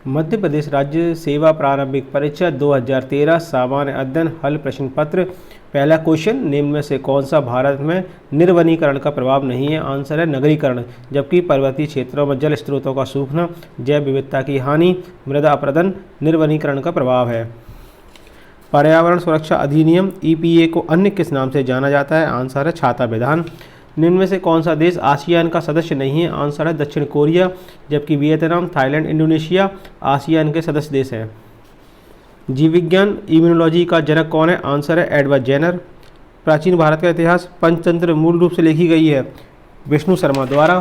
मध्य प्रदेश राज्य सेवा प्रारंभिक परीक्षा 2013 सामान्य अध्ययन हल प्रश्न पत्र। पहला क्वेश्चन, निम्न में से कौन सा भारत में निर्वनीकरण का प्रभाव नहीं है? आंसर है नगरीकरण। जबकि पर्वतीय क्षेत्रों में जल स्रोतों का सूखना, जैव विविधता की हानि, मृदा अपरदन निर्वनीकरण का प्रभाव है। पर्यावरण सुरक्षा अधिनियम EPA को अन्य किस नाम से जाना जाता है? आंसर है छाता विधान। निम्न में से कौन सा देश आसियान का सदस्य नहीं है? आंसर है दक्षिण कोरिया। जबकि वियतनाम, थाईलैंड, इंडोनेशिया आसियान के सदस्य देश हैं। जीव विज्ञान इम्यूनोलॉजी का जनक कौन है? आंसर है एडवर्ड जेनर। प्राचीन भारत का इतिहास पंचतंत्र मूल रूप से लिखी गई है विष्णु शर्मा द्वारा।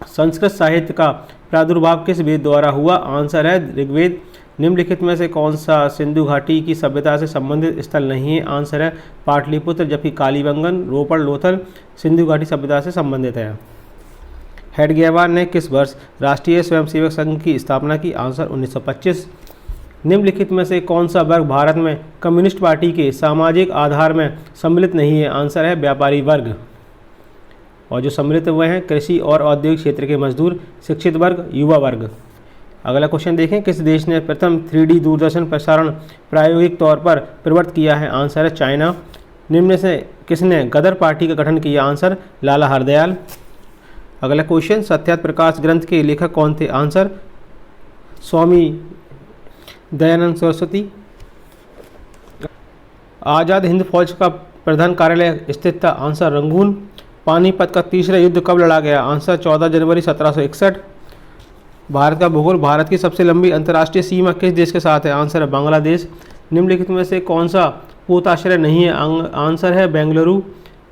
संस्कृत साहित्य का प्रादुर्भाव किस वेद द्वारा हुआ? आंसर है ऋग्वेद। निम्नलिखित में से कौन सा सिंधु घाटी की सभ्यता से संबंधित स्थल नहीं है? आंसर है पाटलिपुत्र। जबकि कालीबंगन, रोपड़, लोथल सिंधु घाटी सभ्यता से संबंधित है। हेडगेवार ने किस वर्ष राष्ट्रीय स्वयंसेवक संघ की स्थापना की? आंसर 1925। निम्नलिखित में से कौन सा वर्ग भारत में कम्युनिस्ट पार्टी के सामाजिक आधार में सम्मिलित नहीं है? आंसर है व्यापारी वर्ग। और जो सम्मिलित हुए हैं कृषि और औद्योगिक क्षेत्र के मजदूर, शिक्षित वर्ग, युवा वर्ग। अगला क्वेश्चन देखें, किस देश ने प्रथम 3D दूरदर्शन प्रसारण प्रायोगिक तौर पर प्रवर्तित किया है? आंसर है चाइना। निम्न में से किसने गदर पार्टी का गठन किया? आंसर लाला हरदयाल। अगला क्वेश्चन, सत्यार्थ प्रकाश ग्रंथ के लेखक कौन थे? आंसर स्वामी दयानंद सरस्वती। आज़ाद हिंद फौज का प्रधान कार्यालय स्थित था? Answer Rangoon. पानीपत का तीसरा युद्ध कब लड़ा गया? आंसर 14 जनवरी 1761। भारत का भूगोल, भारत की सबसे लंबी अंतर्राष्ट्रीय सीमा किस देश के साथ है? आंसर है बांग्लादेश। निम्नलिखित में से कौन सा पोताश्रय नहीं है? आंसर है बेंगलुरु।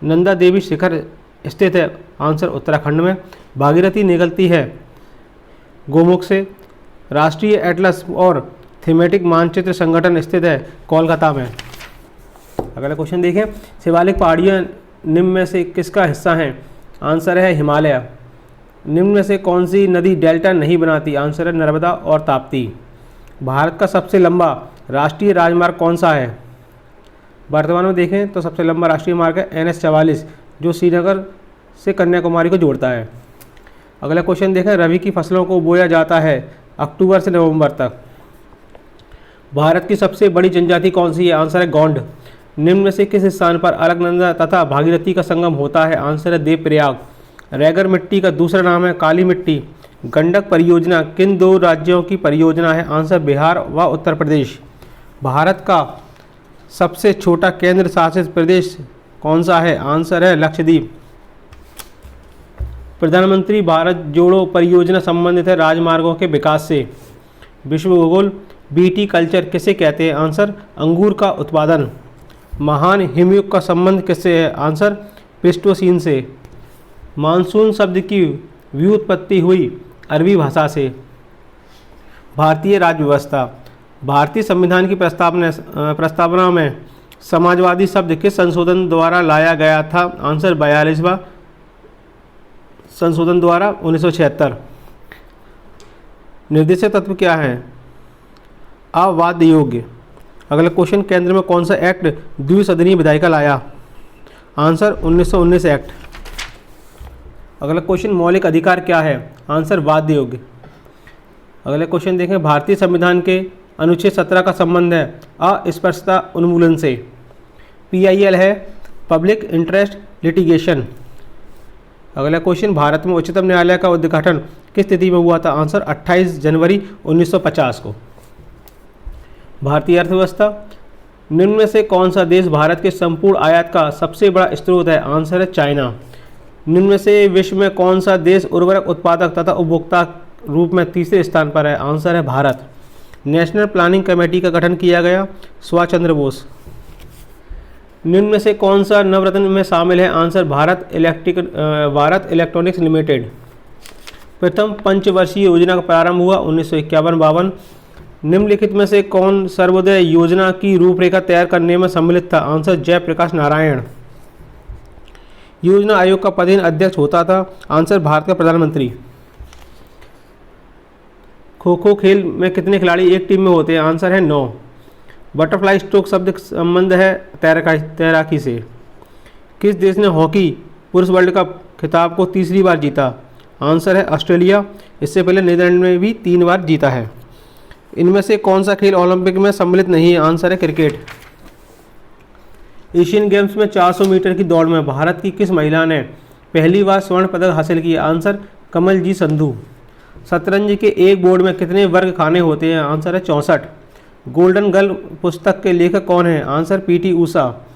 नंदा देवी शिखर स्थित है? आंसर उत्तराखंड में। भागीरथी निकलती है गोमुख से। राष्ट्रीय एटलस और थीमेटिक मानचित्र संगठन स्थित है कोलकाता में। अगला क्वेश्चन देखें, शिवालिक पहाड़ियाँ निम्न में से किसका हिस्सा हैं? आंसर है हिमालय। निम्न में से कौन सी नदी डेल्टा नहीं बनाती? आंसर है नर्मदा और ताप्ती। भारत का सबसे लंबा राष्ट्रीय राजमार्ग कौन सा है? वर्तमान में देखें तो सबसे लंबा राष्ट्रीय मार्ग है NH-44 जो श्रीनगर से कन्याकुमारी को जोड़ता है। अगला क्वेश्चन देखें, रबी की फसलों को बोया जाता है अक्टूबर से नवंबर तक। भारत की सबसे बड़ी जनजाति कौन सी है? आंसर है गोंड। निम्न में से किस स्थान पर अलकनंदा तथा भागीरथी का संगम होता है? आंसर है देवप्रयाग। रैगर मिट्टी का दूसरा नाम है काली मिट्टी। गंडक परियोजना किन दो राज्यों की परियोजना है? आंसर बिहार व उत्तर प्रदेश। भारत का सबसे छोटा केंद्र शासित प्रदेश कौन सा है? आंसर है लक्षद्वीप। प्रधानमंत्री भारत जोड़ो परियोजना संबंधित है राजमार्गों के विकास से। विश्व भूगोल, बीटी कल्चर किसे कहते हैं? आंसर अंगूर का उत्पादन। महान हिमयुग का संबंध किससे है? आंसर प्लेस्टोसीन से। मानसून शब्द की व्युत्पत्ति हुई अरबी भाषा से। भारतीय राज्य व्यवस्था, भारतीय संविधान की प्रस्तावना में समाजवादी शब्द किस संशोधन द्वारा लाया गया था? आंसर 42वां संशोधन द्वारा 1976। निर्देशक तत्व क्या है? अवाद योग्य। अगला क्वेश्चन, केंद्र में कौन सा एक्ट द्विसदनीय विधायिका लाया? Answer 1919 act. अगला क्वेश्चन, मौलिक अधिकार क्या है? आंसर वाद्य योग्य। अगला क्वेश्चन देखें, भारतीय संविधान के अनुच्छेद 17 का संबंध है अस्पृश्यता उन्मूलन से। PIL है पब्लिक इंटरेस्ट लिटिगेशन। अगला क्वेश्चन, भारत में उच्चतम न्यायालय का उद्घाटन किस तिथि में हुआ था? आंसर 28 जनवरी 1950 को। भारतीय अर्थव्यवस्था, निम्न में से कौन सा देश भारत के संपूर्ण आयात का सबसे बड़ा स्रोत है? आंसर है चाइना। निम्न में से विश्व में कौन सा देश उर्वरक उत्पादक तथा उपभोक्ता रूप में तीसरे स्थान पर है? आंसर है भारत। नेशनल प्लानिंग कमेटी का गठन किया गया? सुभाष चंद्र बोस। निम्न में से कौन सा नवरत्न में शामिल है? Answer Bharat electronics limited. प्रथम पंचवर्षीय योजना का प्रारंभ हुआ 1951-52। निम्नलिखित में से कौन सर्वोदय योजना की रूपरेखा तैयार करने में सम्मिलित था? आंसर जयप्रकाश नारायण। योजना आयोग का पदेन अध्यक्ष होता था? आंसर भारत का प्रधानमंत्री। खो खो खेल में कितने खिलाड़ी एक टीम में होते हैं? आंसर है 9। बटरफ्लाई स्ट्रोक शब्द संबंध है तैराकी से। किस देश ने हॉकी पुरुष वर्ल्ड कप खिताब को तीसरी बार जीता? आंसर है ऑस्ट्रेलिया। इससे पहले नीदरलैंड में भी 3 बार जीता है। इनमें से कौन सा खेल ओलंपिक में सम्मिलित नहीं है? आंसर है क्रिकेट। एशियन गेम्स में 400 मीटर की दौड़ में भारत की किस महिला ने पहली बार स्वर्ण पदक हासिल किया? आंसर कमलजीत संधू। शतरंज के एक बोर्ड में कितने वर्ग खाने होते हैं? आंसर है 64। गोल्डन गर्ल पुस्तक के लेखक कौन है? Answer PT Usha.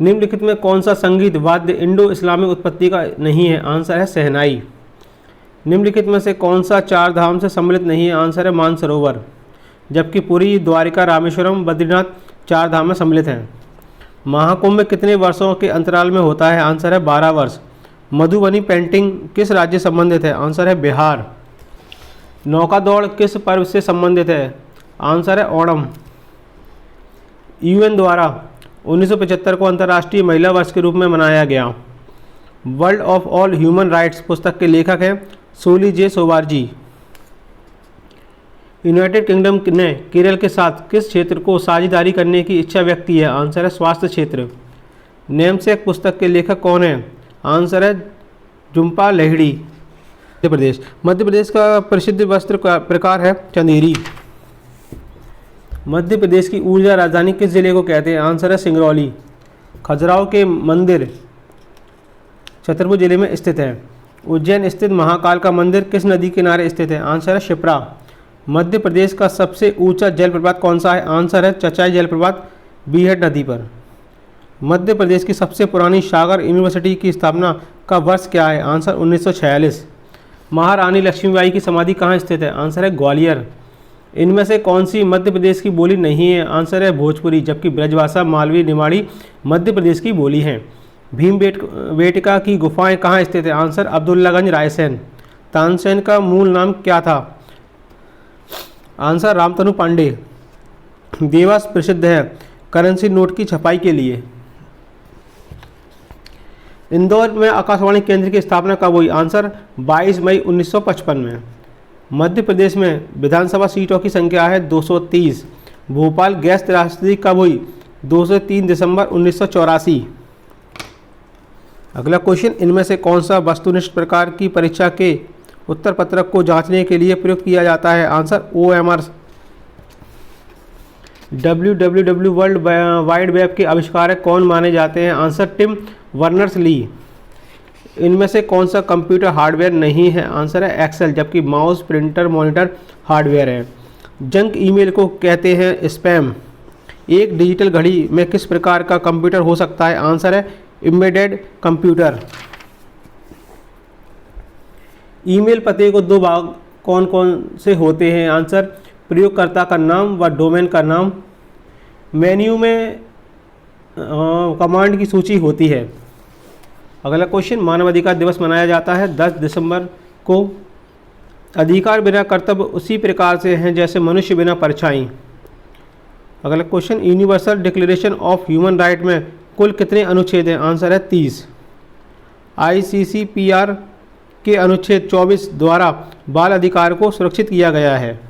निम्नलिखित में कौन सा संगीत वाद्य इंडो इस्लामिक उत्पत्ति का नहीं है? आंसर है शहनाई। निम्नलिखित में से कौन सा 4 धाम से सम्मिलित नहीं है? आंसर है मानसरोवर। जबकि पुरी, द्वारिका, रामेश्वरम, बद्रीनाथ 4 धाम में सम्मिलित हैं। महाकुंभ कितने वर्षों के अंतराल में होता है? आंसर है 12 वर्ष। मधुबनी पेंटिंग किस राज्य से संबंधित है? आंसर है बिहार। नौका दौड़ किस पर्व से संबंधित है? आंसर है ओणम। यूएन द्वारा 1975 को अंतर्राष्ट्रीय महिला वर्ष के रूप में मनाया गया। World of all human rights पुस्तक के लेखक हैं सोली जे सोबार्जी। यूनाइटेड किंगडम ने केरल के साथ किस क्षेत्र को साझेदारी करने की इच्छा व्यक्त की है? आंसर है स्वास्थ्य क्षेत्र। नेमसेक पुस्तक के लेखक कौन है? आंसर है जुम्पा लहिड़ी। मध्य प्रदेश का प्रसिद्ध वस्त्र प्रकार है चंदेरी। मध्य प्रदेश की ऊर्जा राजधानी किस जिले को कहते हैं? आंसर है सिंगरौली। खजुराहो के मंदिर छतरपुर जिले में स्थित है। उज्जैन स्थित महाकाल का मंदिर किस नदी किनारे स्थित है? आंसर है शिप्रा। मध्य प्रदेश का सबसे ऊंचा जलप्रपात कौन सा है? आंसर है चचाई जलप्रपात बीहट नदी पर। मध्य प्रदेश की सबसे पुरानी सागर यूनिवर्सिटी की स्थापना का वर्ष क्या है? आंसर 1946। महारानी लक्ष्मीबाई की समाधि कहाँ स्थित है? आंसर है ग्वालियर। इनमें से कौन सी मध्य प्रदेश की बोली नहीं है? आंसर है भोजपुरी। जबकि ब्रजभाषा, मालवी, निमाड़ी मध्य प्रदेश की बोली हैं। भीमबेटका की गुफाएं कहाँ स्थित है? आंसर अब्दुल्लागंज, रायसेन। तानसेन का मूल नाम क्या था? आंसर रामतनु पांडे। देवास प्रसिद्ध है करेंसी नोट की छपाई के लिए। इंदौर में आकाशवाणी केंद्र की स्थापना कब हुई? आंसर 22 मई 1955 में। मध्य प्रदेश में विधानसभा सीटों की संख्या है 230। भोपाल गैस त्रासदी कब हुई? 2 से 3 दिसंबर 1984। अगला क्वेश्चन, इनमें से कौन सा वस्तुनिष्ठ प्रकार की परीक्षा के उत्तर पत्रक को जांचने के लिए प्रयुक्त किया जाता है? Answer OMR। WWW world wide web के आविष्कारक कौन माने जाते हैं? Answer Tim Berners-Lee. इनमें से कौन सा कंप्यूटर हार्डवेयर नहीं है? आंसर है एक्सेल। जबकि माउस, प्रिंटर, मॉनिटर हार्डवेयर है। जंक ईमेल को कहते हैं स्पैम। एक डिजिटल घड़ी में किस प्रकार का कंप्यूटर हो सकता है? आंसर है एम्बेडेड कंप्यूटर। ईमेल पते को 2 भाग कौन कौन से होते हैं? आंसर प्रयोगकर्ता का नाम व डोमेन का नाम। मेन्यू में कमांड की सूची होती है। अगला क्वेश्चन, मानवाधिकार दिवस मनाया जाता है 10 दिसंबर को। अधिकार बिना कर्तव्य उसी प्रकार से हैं जैसे मनुष्य बिना परछाई। अगला question, universal declaration of human right में कुल कितने अनुच्छेद हैं? आंसर है 30। ICCPR के अनुच्छेद 24 द्वारा बाल अधिकार को सुरक्षित किया गया है।